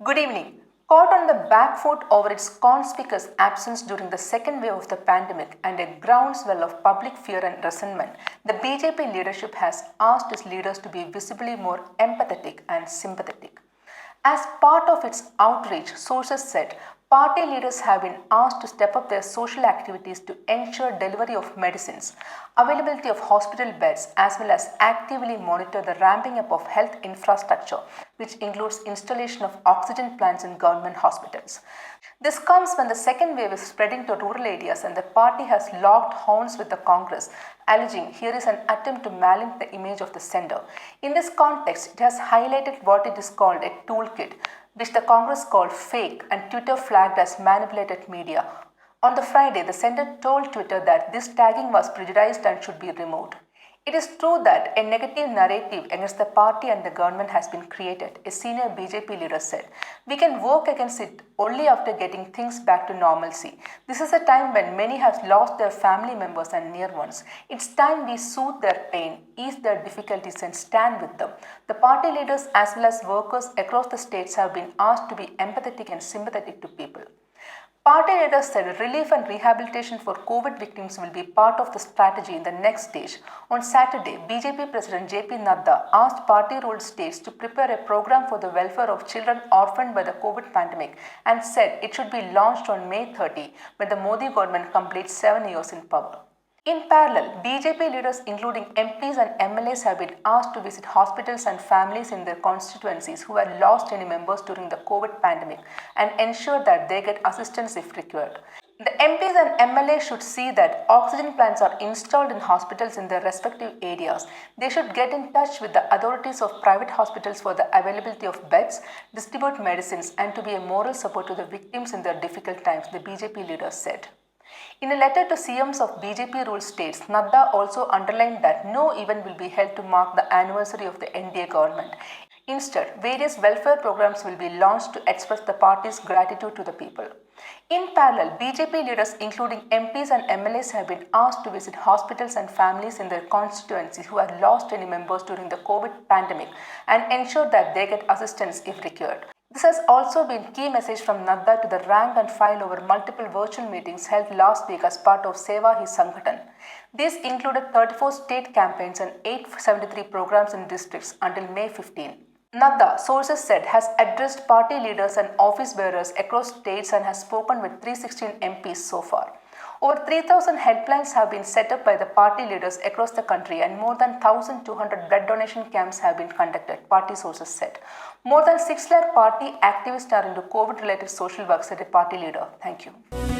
Good evening. Caught on the back foot over its conspicuous absence during the second wave of the pandemic and a groundswell of public fear and resentment, the BJP leadership has asked its leaders to be visibly more empathetic and sympathetic. As part of its outreach, sources said party leaders have been asked to step up their social activities to ensure delivery of medicines, availability of hospital beds, as well as actively monitor the ramping up of health infrastructure, which includes installation of oxygen plants in government hospitals. This comes when the second wave is spreading to rural areas and the party has locked horns with the Congress, alleging here is an attempt to malign the image of the sender. In this context, it has highlighted what it is called a toolkit, which the Congress called fake and Twitter flagged as manipulated media. On the Friday, the sender told Twitter that this tagging was prejudiced and should be removed. It is true that a negative narrative against the party and the government has been created, a senior BJP leader said. We can work against it only after getting things back to normalcy. This is a time when many have lost their family members and near ones. It's time we soothe their pain, ease their difficulties, and stand with them. The party leaders as well as workers across the states have been asked to be empathetic and sympathetic to people. Party leaders said relief and rehabilitation for COVID victims will be part of the strategy in the next stage. On Saturday, BJP President JP Nadda asked party-ruled states to prepare a program for the welfare of children orphaned by the COVID pandemic and said it should be launched on May 30 when the Modi government completes 7 years in power. In parallel, BJP leaders including MPs and MLAs have been asked to visit hospitals and families in their constituencies who had lost any members during the COVID pandemic and ensure that they get assistance if required. The MPs and MLAs should see that oxygen plants are installed in hospitals in their respective areas. They should get in touch with the authorities of private hospitals for the availability of beds, distribute medicines, and to be a moral support to the victims in their difficult times, the BJP leaders said. In a letter to CMs of BJP-ruled states, Nadda also underlined that no event will be held to mark the anniversary of the NDA government. Instead, various welfare programs will be launched to express the party's gratitude to the people. In parallel, BJP leaders including MPs and MLAs have been asked to visit hospitals and families in their constituencies who have lost any members during the COVID pandemic and ensure that they get assistance if required. This has also been key message from Nadda to the rank and file over multiple virtual meetings held last week as part of Seva Hi Sanghatan. These included 34 state campaigns and 873 programs in districts until May 15. Nadda, sources said, has addressed party leaders and office bearers across states and has spoken with 316 MPs so far. Over 3,000 helplines have been set up by the party leaders across the country and more than 1,200 blood donation camps have been conducted, party sources said. More than 6 lakh party activists are into COVID-related social work, said a party leader. Thank you.